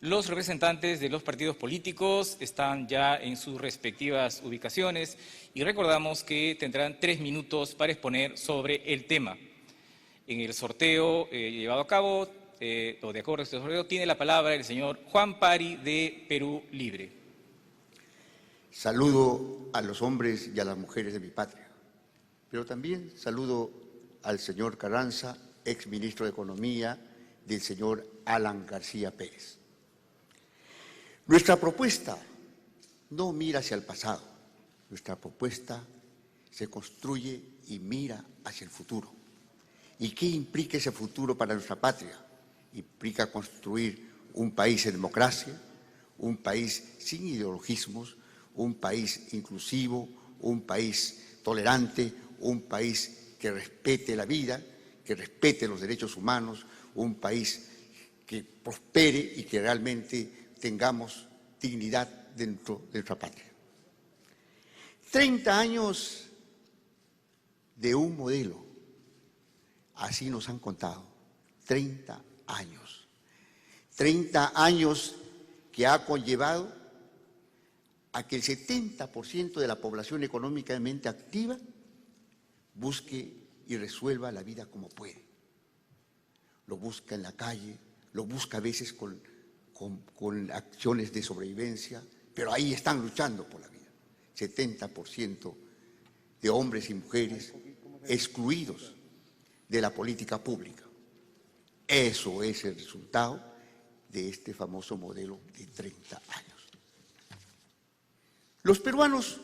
Los representantes de los partidos políticos están ya en sus respectivas ubicaciones y recordamos que tendrán 3 minutos para exponer sobre el tema. En el sorteo llevado a cabo, o de acuerdo a este sorteo, tiene la palabra el señor Juan Pari de Perú Libre. Saludo a los hombres y a las mujeres de mi patria, pero también saludo al señor Carranza, exministro de Economía del señor Alan García Pérez. Nuestra propuesta no mira hacia el pasado, nuestra propuesta se construye y mira hacia el futuro. ¿Y qué implica ese futuro para nuestra patria? Implica construir un país en democracia, un país sin ideologismos, un país inclusivo, un país tolerante, un país que respete la vida, que respete los derechos humanos, un país que prospere y que realmente tengamos dignidad dentro de nuestra patria. 30 años de un modelo, así nos han contado, 30 años. 30 años que ha conllevado a que el 70% de la población económicamente activa busque y resuelva la vida como puede. Lo busca en la calle, lo busca a veces con acciones de sobrevivencia, pero ahí están luchando por la vida. 70% de hombres y mujeres excluidos de la política pública. Eso es el resultado de este famoso modelo de 30 años. Los peruanos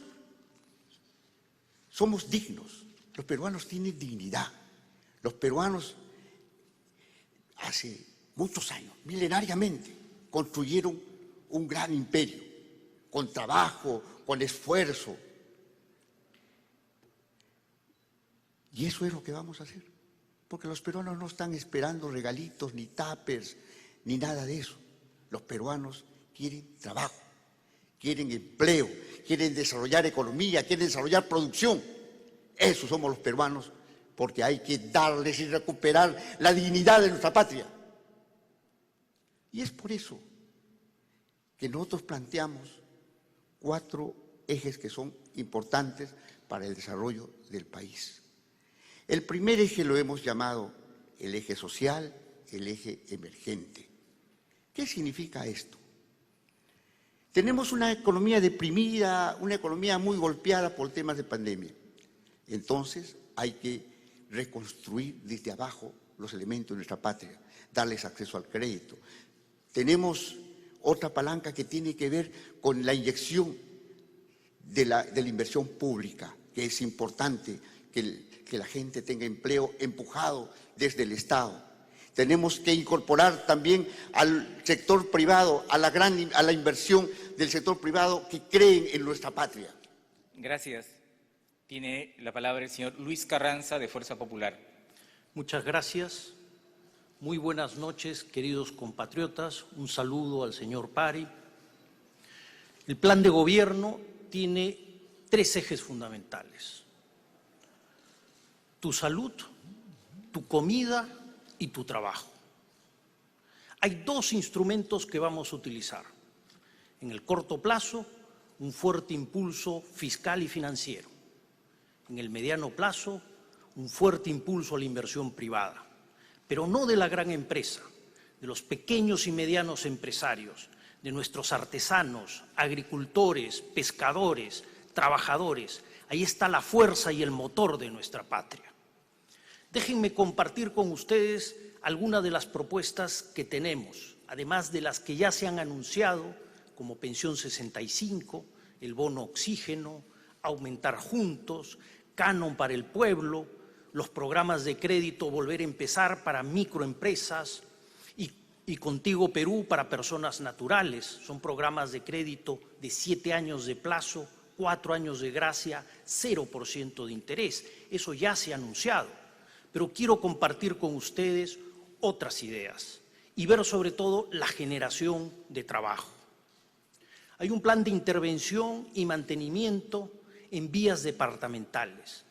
somos dignos, los peruanos tienen dignidad. Los peruanos hace muchos años, milenariamente, construyeron un gran imperio, con trabajo, con esfuerzo. Y eso es lo que vamos a hacer, porque los peruanos no están esperando regalitos, ni tuppers, ni nada de eso. Los peruanos quieren trabajo, quieren empleo, quieren desarrollar economía, quieren desarrollar producción. Esos somos los peruanos, porque hay que darles y recuperar la dignidad de nuestra patria. Y es por eso que nosotros planteamos 4 ejes que son importantes para el desarrollo del país. El primer eje lo hemos llamado el eje social, el eje emergente. ¿Qué significa esto? Tenemos una economía deprimida, una economía muy golpeada por temas de pandemia. Entonces hay que reconstruir desde abajo los elementos de nuestra patria, darles acceso al crédito. Tenemos otra palanca que tiene que ver con la inyección de la inversión pública, que es importante que la gente tenga empleo empujado desde el Estado. Tenemos que incorporar también al sector privado, a la inversión del sector privado que creen en nuestra patria. Gracias. Tiene la palabra el señor Luis Carranza, de Fuerza Popular. Muchas gracias. Muy buenas noches, queridos compatriotas. Un saludo al señor Pari. El plan de gobierno tiene 3 ejes fundamentales: tu salud, tu comida y tu trabajo. Hay 2 instrumentos que vamos a utilizar. En el corto plazo, un fuerte impulso fiscal y financiero. En el mediano plazo, un fuerte impulso a la inversión privada, pero no de la gran empresa, de los pequeños y medianos empresarios, de nuestros artesanos, agricultores, pescadores, trabajadores. Ahí está la fuerza y el motor de nuestra patria. Déjenme compartir con ustedes algunas de las propuestas que tenemos, además de las que ya se han anunciado, como Pensión 65, el bono oxígeno, aumentar juntos, canon para el pueblo, los programas de crédito Volver a Empezar para microempresas y Contigo Perú para personas naturales. Son programas de crédito de 7 años de plazo, 4 años de gracia, 0% de interés. Eso ya se ha anunciado. Pero quiero compartir con ustedes otras ideas y ver sobre todo la generación de trabajo. Hay un plan de intervención y mantenimiento en vías departamentales.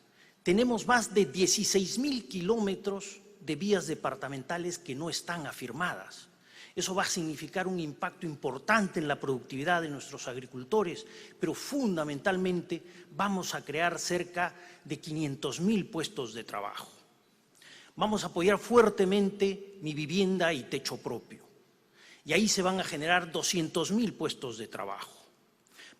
Tenemos más de 16.000 kilómetros de vías departamentales que no están afirmadas. Eso va a significar un impacto importante en la productividad de nuestros agricultores, pero fundamentalmente vamos a crear cerca de 500.000 puestos de trabajo. Vamos a apoyar fuertemente Mi Vivienda y Techo Propio. Y ahí se van a generar 200.000 puestos de trabajo.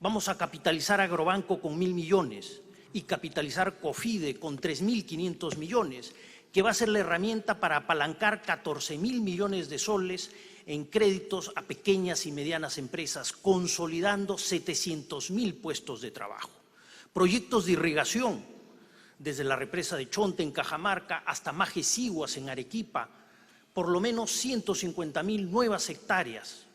Vamos a capitalizar Agrobanco con 1.000 millones y capitalizar COFIDE con 3.500 millones, que va a ser la herramienta para apalancar 14.000 millones de soles en créditos a pequeñas y medianas empresas, consolidando 700.000 puestos de trabajo. Proyectos de irrigación, desde la represa de Chonte en Cajamarca hasta Majesiguas en Arequipa, por lo menos 150.000 nuevas hectáreas,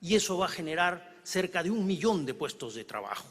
y eso va a generar cerca de 1 millón de puestos de trabajo.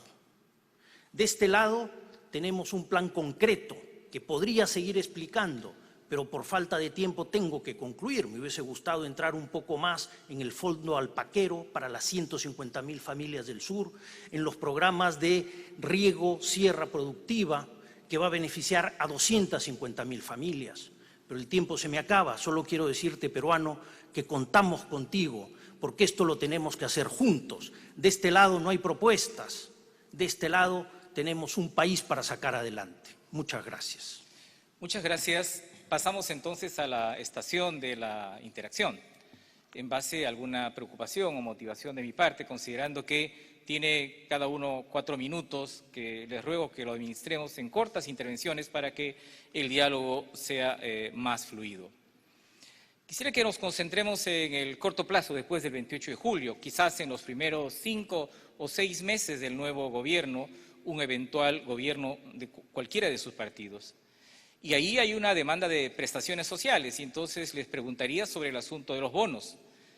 De este lado tenemos un plan concreto que podría seguir explicando, pero por falta de tiempo tengo que concluir. Me hubiese gustado entrar un poco más en el fondo alpaquero para las 150.000 familias del sur, en los programas de riego, sierra productiva, que va a beneficiar a 250.000 familias. Pero el tiempo se me acaba. Solo quiero decirte, peruano, que contamos contigo, porque esto lo tenemos que hacer juntos. De este lado no hay propuestas, de este lado tenemos un país para sacar adelante. Muchas gracias. Muchas gracias. Pasamos entonces a la estación de la interacción. En base a alguna preocupación o motivación de mi parte, considerando que tiene cada uno 4 minutos, que les ruego que lo administremos en cortas intervenciones para que el diálogo sea más fluido. Quisiera que nos concentremos en el corto plazo después del 28 de julio, quizás en los primeros 5 o 6 meses del nuevo gobierno, un eventual gobierno de cualquiera de sus partidos. Y ahí hay una demanda de prestaciones sociales y entonces les preguntaría sobre el asunto de los bonos.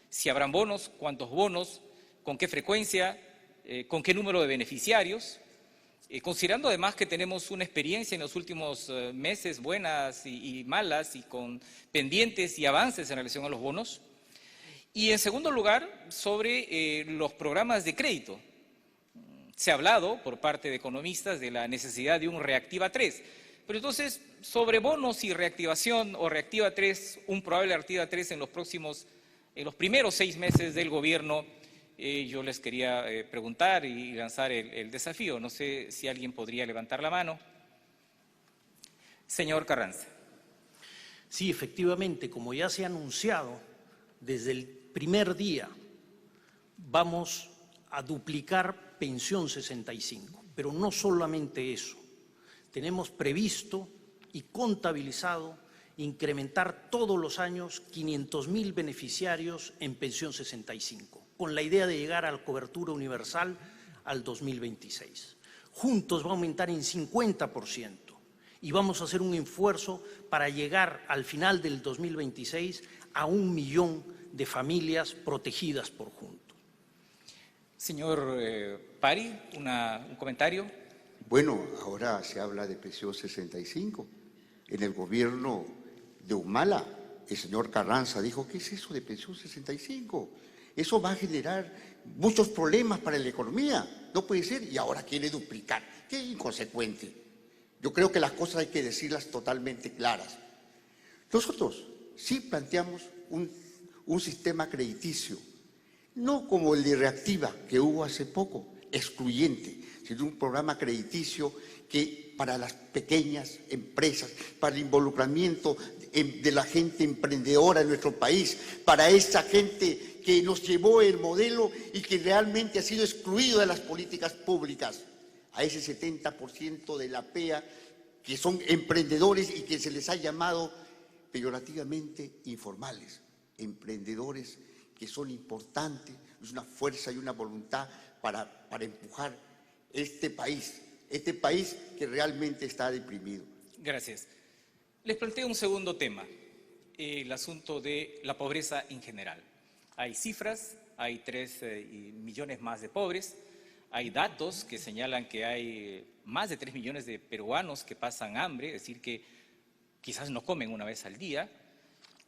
Si habrán bonos, cuántos bonos, con qué frecuencia, con qué número de beneficiarios, considerando además que tenemos una experiencia en los últimos meses buenas y malas y con pendientes y avances en relación a los bonos. Y en segundo lugar, sobre los programas de crédito. Se ha hablado por parte de economistas de la necesidad de un Reactiva 3. Pero entonces, sobre bonos y reactivación o Reactiva 3, un probable Reactiva 3 en los primeros 6 meses del gobierno, yo les quería preguntar y lanzar el desafío. No sé si alguien podría levantar la mano. Señor Carranza. Sí, efectivamente, como ya se ha anunciado, desde el primer día vamos a duplicar Pensión 65, pero no solamente eso. Tenemos previsto y contabilizado incrementar todos los años 500.000 beneficiarios en Pensión 65, con la idea de llegar a la cobertura universal al 2026. Juntos va a aumentar en 50% y vamos a hacer un esfuerzo para llegar al final del 2026 a 1 millón de familias protegidas por Juntos. Señor Pari, un comentario. Bueno, ahora se habla de Pensión 65. En el gobierno de Humala, el señor Carranza dijo, ¿qué es eso de Pensión 65? Eso va a generar muchos problemas para la economía. No puede ser. Y ahora quiere duplicar. ¡Qué inconsecuente! Yo creo que las cosas hay que decirlas totalmente claras. Nosotros sí planteamos un sistema crediticio, no como el de Reactiva que hubo hace poco, excluyente, sino un programa crediticio que para las pequeñas empresas, para el involucramiento de la gente emprendedora en nuestro país, para esa gente que nos llevó el modelo y que realmente ha sido excluido de las políticas públicas, a ese 70% de la PEA que son emprendedores y que se les ha llamado peyorativamente informales, emprendedores que son importantes, es una fuerza y una voluntad para empujar este país que realmente está deprimido. Gracias. Les planteo un segundo tema, el asunto de la pobreza en general. Hay cifras, hay 3 millones más de pobres, hay datos que señalan que hay más de 3 millones de peruanos que pasan hambre, es decir, que quizás no comen una vez al día.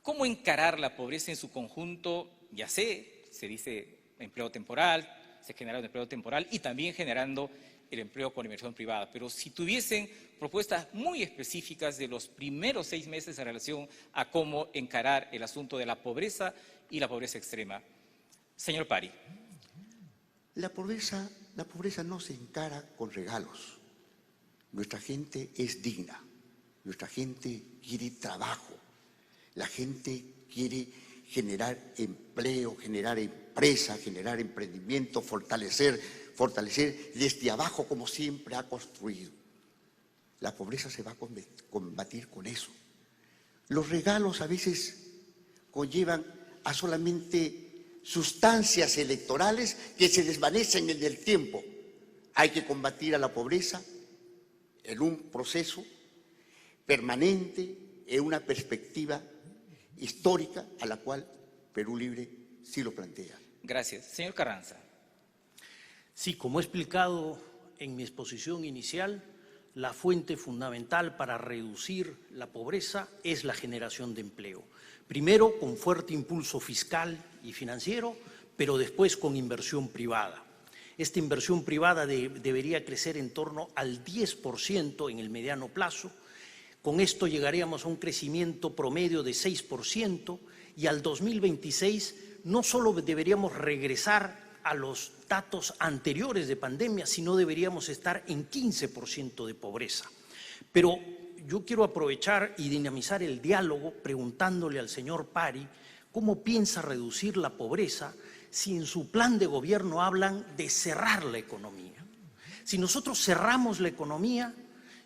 ¿Cómo encarar la pobreza en su conjunto? Ya sé, se dice empleo temporal, se genera un empleo temporal y también generando el empleo con inversión privada, pero si tuviesen propuestas muy específicas de los primeros 6 meses en relación a cómo encarar el asunto de la pobreza y la pobreza extrema. Señor Pari. La pobreza no se encara con regalos. Nuestra gente es digna, nuestra gente quiere trabajo, la gente quiere generar empleo, generar empresa, generar emprendimiento, fortalecer desde abajo como siempre ha construido. La pobreza se va a combatir con eso. Los regalos a veces conllevan a solamente sustancias electorales que se desvanecen en el tiempo. Hay que combatir a la pobreza en un proceso permanente, en una perspectiva histórica a la cual Perú Libre sí lo plantea. Gracias. Señor Carranza. Sí, como he explicado en mi exposición inicial, la fuente fundamental para reducir la pobreza es la generación de empleo. Primero con fuerte impulso fiscal y financiero, pero después con inversión privada. Esta inversión privada debería crecer en torno al 10% en el mediano plazo. Con esto llegaríamos a un crecimiento promedio de 6% y al 2026 no solo deberíamos regresar a los datos anteriores de pandemia, sino deberíamos estar en 15% de pobreza. Pero yo quiero aprovechar y dinamizar el diálogo preguntándole al señor Pari cómo piensa reducir la pobreza si en su plan de gobierno hablan de cerrar la economía. Si nosotros cerramos la economía,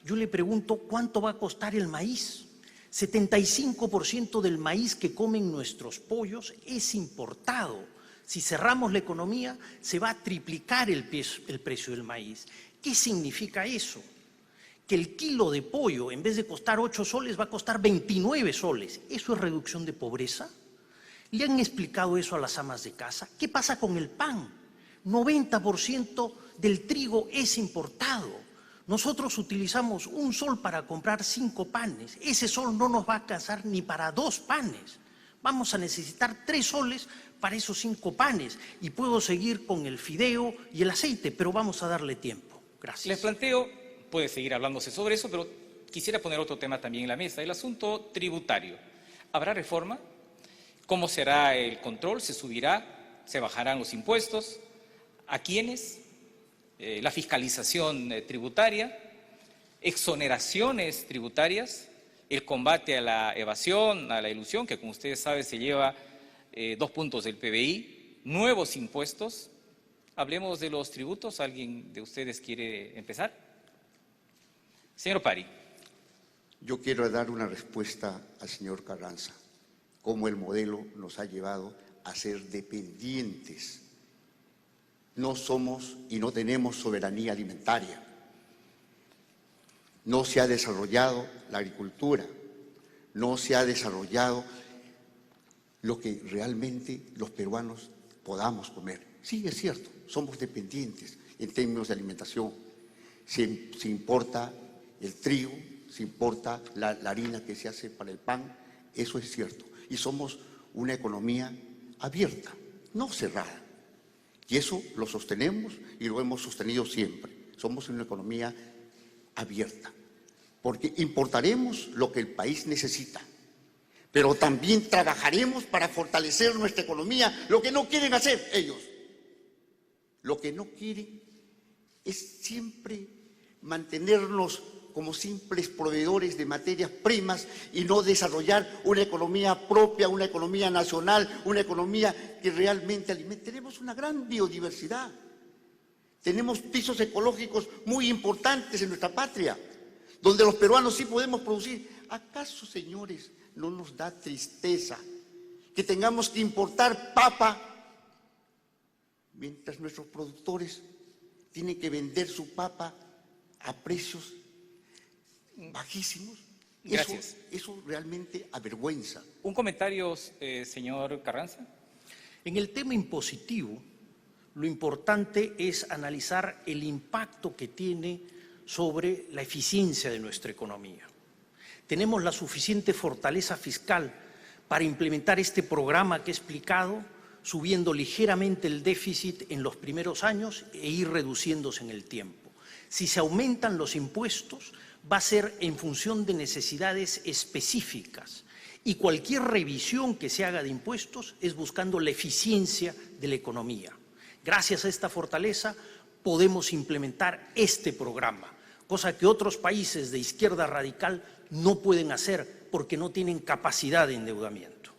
yo le pregunto cuánto va a costar el maíz. 75% del maíz que comen nuestros pollos es importado. Si cerramos la economía, se va a triplicar el precio del maíz. ¿Qué significa eso? Que el kilo de pollo, en vez de costar 8 soles, va a costar 29 soles. ¿Eso es reducción de pobreza? ¿Le han explicado eso a las amas de casa? ¿Qué pasa con el pan? 90% del trigo es importado. Nosotros utilizamos 1 sol para comprar 5 panes. Ese sol no nos va a alcanzar ni para 2 panes. Vamos a necesitar 3 soles para esos 5 panes. Y puedo seguir con el fideo y el aceite, pero vamos a darle tiempo. Gracias. Les planteo, puede seguir hablándose sobre eso, pero quisiera poner otro tema también en la mesa, el asunto tributario. ¿Habrá reforma? ¿Cómo será el control? ¿Se subirá? ¿Se bajarán los impuestos? ¿A quiénes? La fiscalización tributaria, exoneraciones tributarias, el combate a la evasión, a la ilusión, que como ustedes saben se lleva 2 puntos del PBI, nuevos impuestos. Hablemos de los tributos. ¿Alguien de ustedes quiere empezar? Señor Pari. Yo quiero dar una respuesta al señor Carranza, cómo el modelo nos ha llevado a ser dependientes. No somos y no tenemos soberanía alimentaria. No se ha desarrollado la agricultura, no se ha desarrollado lo que realmente los peruanos podamos comer. Sí, es cierto, somos dependientes en términos de alimentación. Se importa el trigo, se importa la harina que se hace para el pan, eso es cierto. Y somos una economía abierta, no cerrada. Y eso lo sostenemos y lo hemos sostenido siempre. Somos una economía abierta, porque importaremos lo que el país necesita, pero también trabajaremos para fortalecer nuestra economía, lo que no quieren hacer ellos. Lo que no quieren es siempre mantenernos como simples proveedores de materias primas y no desarrollar una economía propia, una economía nacional, una economía que realmente alimente. Tenemos una gran biodiversidad, tenemos pisos ecológicos muy importantes en nuestra patria, donde los peruanos sí podemos producir. ¿Acaso, señores, no nos da tristeza que tengamos que importar papa mientras nuestros productores tienen que vender su papa a precios bajísimos? Gracias. Eso realmente avergüenza. ¿Un comentario, señor Carranza? En el tema impositivo, lo importante es analizar el impacto que tiene sobre la eficiencia de nuestra economía. Tenemos la suficiente fortaleza fiscal para implementar este programa que he explicado, subiendo ligeramente el déficit en los primeros años e ir reduciéndose en el tiempo. Si se aumentan los impuestos, va a ser en función de necesidades específicas. Y cualquier revisión que se haga de impuestos es buscando la eficiencia de la economía. Gracias a esta fortaleza podemos implementar este programa, cosa que otros países de izquierda radical no pueden hacer porque no tienen capacidad de endeudamiento.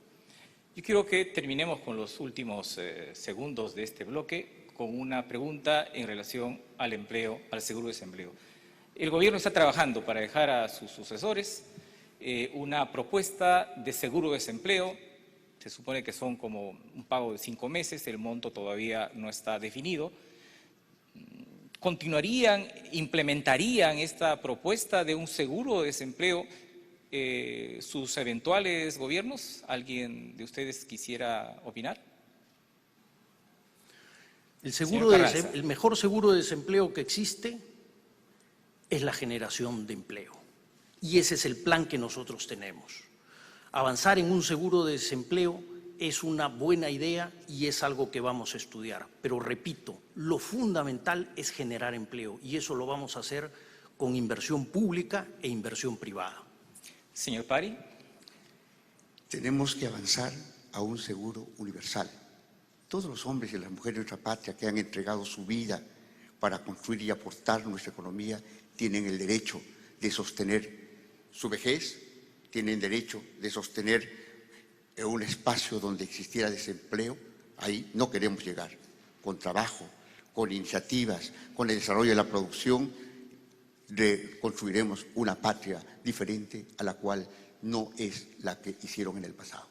Yo quiero que terminemos con los últimos segundos de este bloque con una pregunta en relación al empleo, al seguro de desempleo. El gobierno está trabajando para dejar a sus sucesores una propuesta de seguro de desempleo. Se supone que son como un pago de 5 meses, el monto todavía no está definido. ¿Continuarían, implementarían esta propuesta de un seguro de desempleo sus eventuales gobiernos? ¿Alguien de ustedes quisiera opinar? El mejor seguro de desempleo que existe es la generación de empleo. Y ese es el plan que nosotros tenemos. Avanzar en un seguro de desempleo es una buena idea y es algo que vamos a estudiar. Pero repito, lo fundamental es generar empleo y eso lo vamos a hacer con inversión pública e inversión privada. Señor Pari. Tenemos que avanzar a un seguro universal. Todos los hombres y las mujeres de nuestra patria que han entregado su vida para construir y aportar nuestra economía tienen el derecho de sostener su vejez, tienen derecho de sostener un espacio donde existiera desempleo. Ahí no queremos llegar. Con trabajo, con iniciativas, con el desarrollo de la producción, construiremos una patria diferente a la cual no es la que hicieron en el pasado.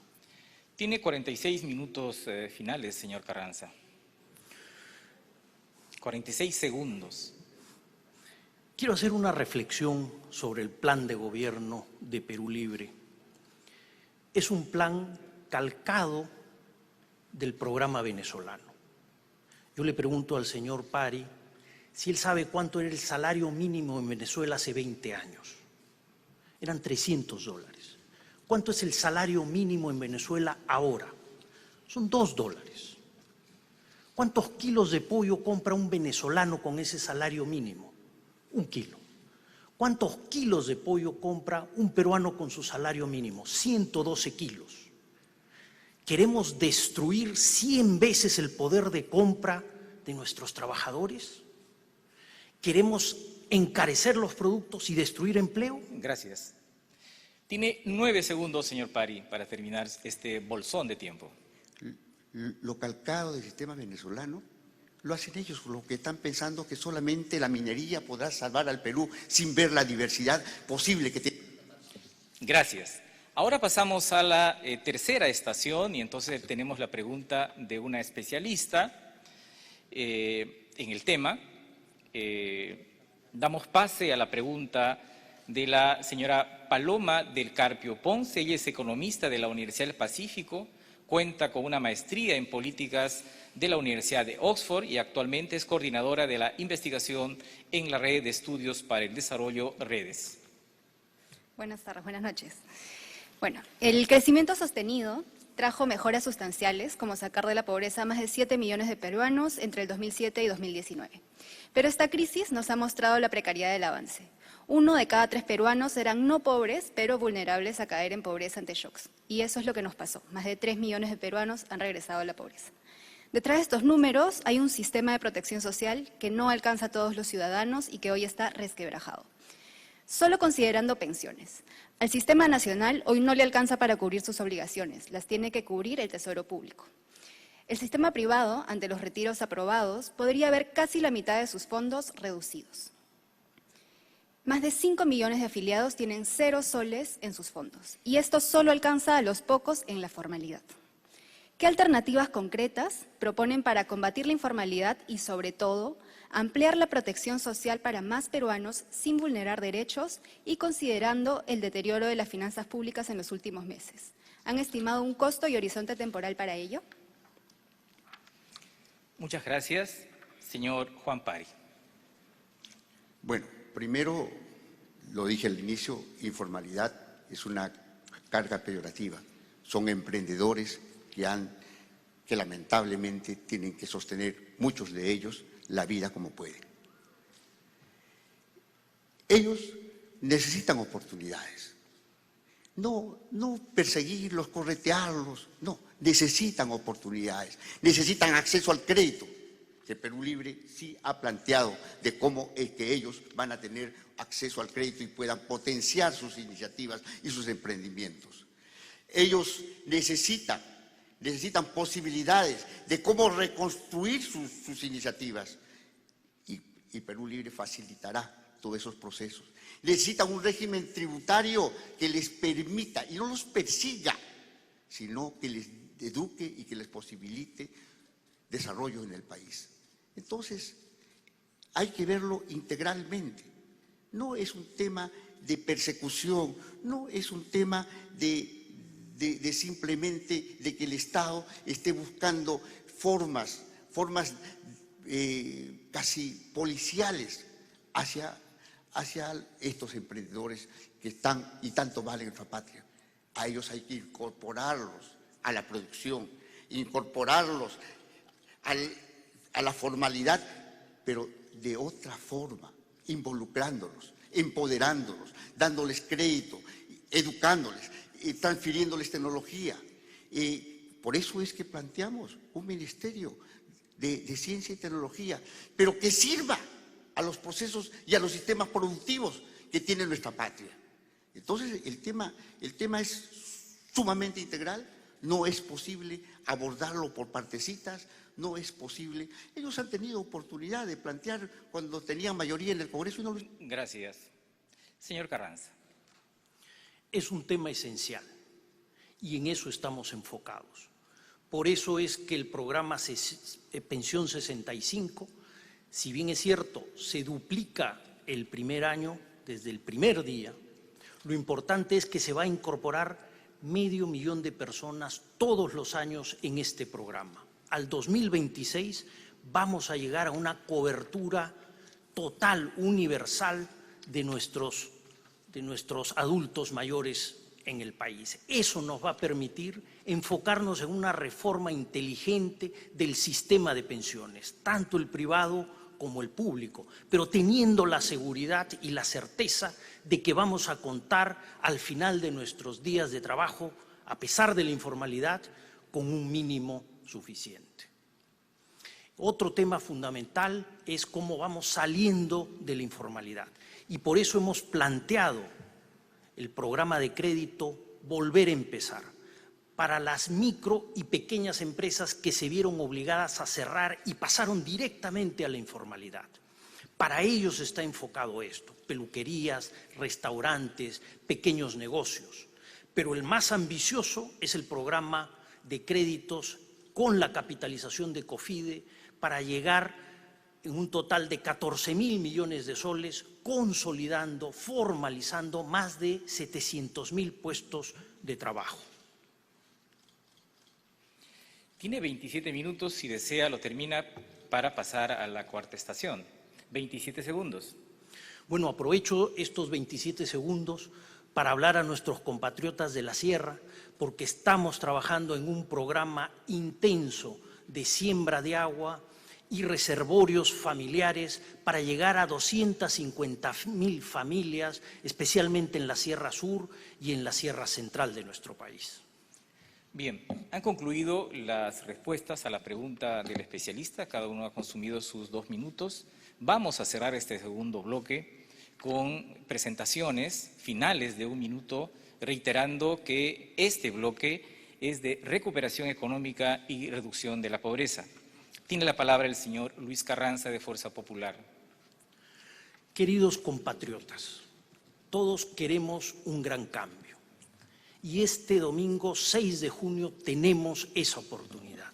Tiene 46 minutos finales, señor Carranza. 46 segundos. Quiero hacer una reflexión sobre el plan de gobierno de Perú Libre. Es un plan calcado del programa venezolano. Yo le pregunto al señor Pari si él sabe cuánto era el salario mínimo en Venezuela hace 20 años. Eran $300. ¿Cuánto es el salario mínimo en Venezuela ahora? Son $2. ¿Cuántos kilos de pollo compra un venezolano con ese salario mínimo? 1 kilo. ¿Cuántos kilos de pollo compra un peruano con su salario mínimo? 112 kilos. ¿Queremos destruir 100 veces el poder de compra de nuestros trabajadores? ¿Queremos encarecer los productos y destruir empleo? Gracias. Tiene 9 segundos, señor Pari, para terminar este bolsón de tiempo. Lo calcado del sistema venezolano lo hacen ellos, lo que están pensando que solamente la minería podrá salvar al Perú sin ver la diversidad posible que tiene. Gracias. Ahora pasamos a la tercera estación y entonces tenemos la pregunta de una especialista en el tema. Damos pase a la pregunta de la señora Paloma del Carpio Ponce. Ella es economista de la Universidad del Pacífico, cuenta con una maestría en políticas de la Universidad de Oxford y actualmente es coordinadora de la investigación en la Red de Estudios para el Desarrollo Redes. Buenas tardes, buenas noches. Bueno, el crecimiento sostenido trajo mejoras sustanciales, como sacar de la pobreza a más de 7 millones de peruanos entre el 2007 y 2019. Pero esta crisis nos ha mostrado la precariedad del avance. 1 de cada 3 peruanos eran no pobres, pero vulnerables a caer en pobreza ante shocks. Y eso es lo que nos pasó. Más de 3 millones de peruanos han regresado a la pobreza. Detrás de estos números hay un sistema de protección social que no alcanza a todos los ciudadanos y que hoy está resquebrajado. Solo considerando pensiones. Al sistema nacional hoy no le alcanza para cubrir sus obligaciones, las tiene que cubrir el Tesoro Público. El sistema privado, ante los retiros aprobados, podría ver casi la mitad de sus fondos reducidos. Más de 5 millones de afiliados tienen 0 soles en sus fondos, y esto solo alcanza a los pocos en la formalidad. ¿Qué alternativas concretas proponen para combatir la informalidad y, sobre todo, ampliar la protección social para más peruanos sin vulnerar derechos y considerando el deterioro de las finanzas públicas en los últimos meses? ¿Han estimado un costo y horizonte temporal para ello? Muchas gracias. Señor Juan Pari. Bueno, primero, lo dije al inicio, informalidad es una carga peyorativa. Son emprendedores que lamentablemente tienen que sostener, muchos de ellos, la vida como pueden. Ellos necesitan oportunidades. No perseguirlos, corretearlos, no, necesitan oportunidades, necesitan acceso al crédito, que Perú Libre sí ha planteado de cómo es que ellos van a tener acceso al crédito y puedan potenciar sus iniciativas y sus emprendimientos. Ellos necesitan posibilidades de cómo reconstruir sus iniciativas y Perú Libre facilitará todos esos procesos. Necesitan un régimen tributario que les permita, y no los persiga, sino que les eduque y que les posibilite desarrollo en el país. Entonces, hay que verlo integralmente. No es un tema de persecución, no es un tema de simplemente de que el Estado esté buscando formas casi policiales hacia estos emprendedores que están y tanto valen en nuestra patria. A ellos hay que incorporarlos a la producción, incorporarlos a la formalidad, pero de otra forma, involucrándolos, empoderándolos, dándoles crédito, educándoles, transfiriéndoles tecnología. Por eso es que planteamos un ministerio de ciencia y tecnología, pero que sirva a los procesos y a los sistemas productivos que tiene nuestra patria. Entonces, el tema es sumamente integral, no es posible abordarlo por partecitas, no es posible. Ellos han tenido oportunidad de plantear cuando tenían mayoría en el Congreso y no lo... Gracias. Señor Carranza. Es un tema esencial y en eso estamos enfocados. Por eso es que el programa Pensión 65, si bien es cierto, se duplica el primer año, desde el primer día, lo importante es que se va a incorporar 500.000 de personas todos los años en este programa. Al 2026 vamos a llegar a una cobertura total, universal de nuestros adultos mayores en el país. Eso nos va a permitir enfocarnos en una reforma inteligente del sistema de pensiones, tanto el privado como el público, pero teniendo la seguridad y la certeza de que vamos a contar al final de nuestros días de trabajo, a pesar de la informalidad, con un mínimo suficiente. Otro tema fundamental es cómo vamos saliendo de la informalidad. Y por eso hemos planteado el programa de crédito Volver a Empezar, para las micro y pequeñas empresas que se vieron obligadas a cerrar y pasaron directamente a la informalidad. Para ellos está enfocado esto, peluquerías, restaurantes, pequeños negocios. Pero el más ambicioso es el programa de créditos con la capitalización de COFIDE para llegar en un total de 14.000 millones de soles, consolidando, formalizando más de 700.000 puestos de trabajo. Tiene 27 minutos, si desea lo termina para pasar a la cuarta estación. 27 segundos. Bueno, aprovecho estos 27 segundos para hablar a nuestros compatriotas de la Sierra, porque estamos trabajando en un programa intenso de siembra de agua y reservorios familiares para llegar a 250.000 familias, especialmente en la Sierra Sur y en la Sierra Central de nuestro país. Bien, han concluido las respuestas a la pregunta del especialista, cada uno ha consumido sus 2 minutos. Vamos a cerrar este segundo bloque con presentaciones finales de 1 minuto, reiterando que este bloque es de recuperación económica y reducción de la pobreza. Tiene la palabra el señor Luis Carranza, de Fuerza Popular. Queridos compatriotas, todos queremos un gran cambio. Y este domingo 6 de junio tenemos esa oportunidad.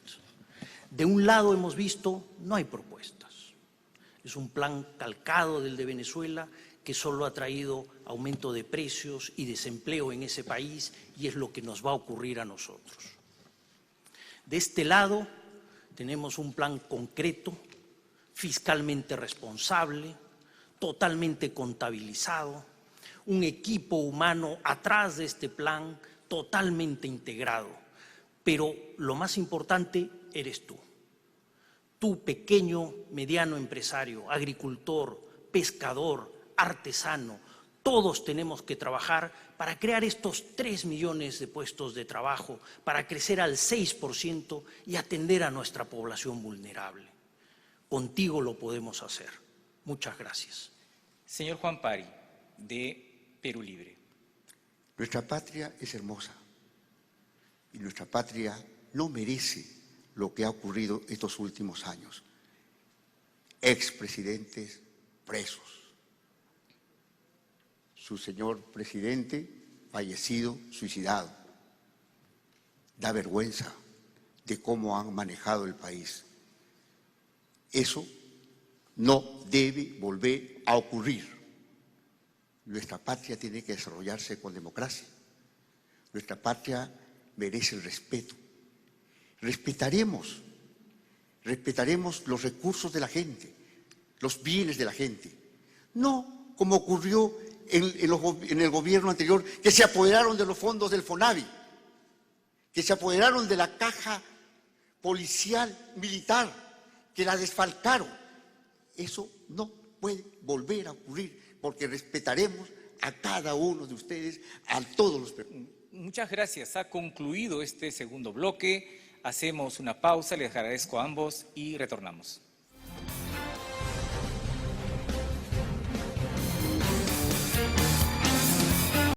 De un lado hemos visto, no hay propuestas. Es un plan calcado del de Venezuela que solo ha traído aumento de precios y desempleo en ese país y es lo que nos va a ocurrir a nosotros. De este lado tenemos un plan concreto, fiscalmente responsable, totalmente contabilizado, un equipo humano atrás de este plan totalmente integrado. Pero lo más importante eres tú. Tú, pequeño, mediano empresario, agricultor, pescador, artesano, todos tenemos que trabajar para crear estos 3 millones de puestos de trabajo, para crecer al 6% y atender a nuestra población vulnerable. Contigo lo podemos hacer. Muchas gracias. Señor Juan Pari, de Perú Libre. Nuestra patria es hermosa y nuestra patria no merece lo que ha ocurrido estos últimos años. Expresidentes presos. Su señor presidente fallecido, suicidado. Da vergüenza de cómo han manejado el país. Eso no debe volver a ocurrir. Nuestra patria tiene que desarrollarse con democracia. Nuestra patria merece el respeto. Respetaremos los recursos de la gente, los bienes de la gente. No como ocurrió en el gobierno anterior, que se apoderaron de los fondos del FONAVI, que se apoderaron de la caja policial militar, que la desfalcaron. Eso no puede volver a ocurrir, porque respetaremos a cada uno de ustedes, a todos los peruanos. Muchas gracias. Ha concluido este segundo bloque. Hacemos una pausa. Les agradezco a ambos y retornamos.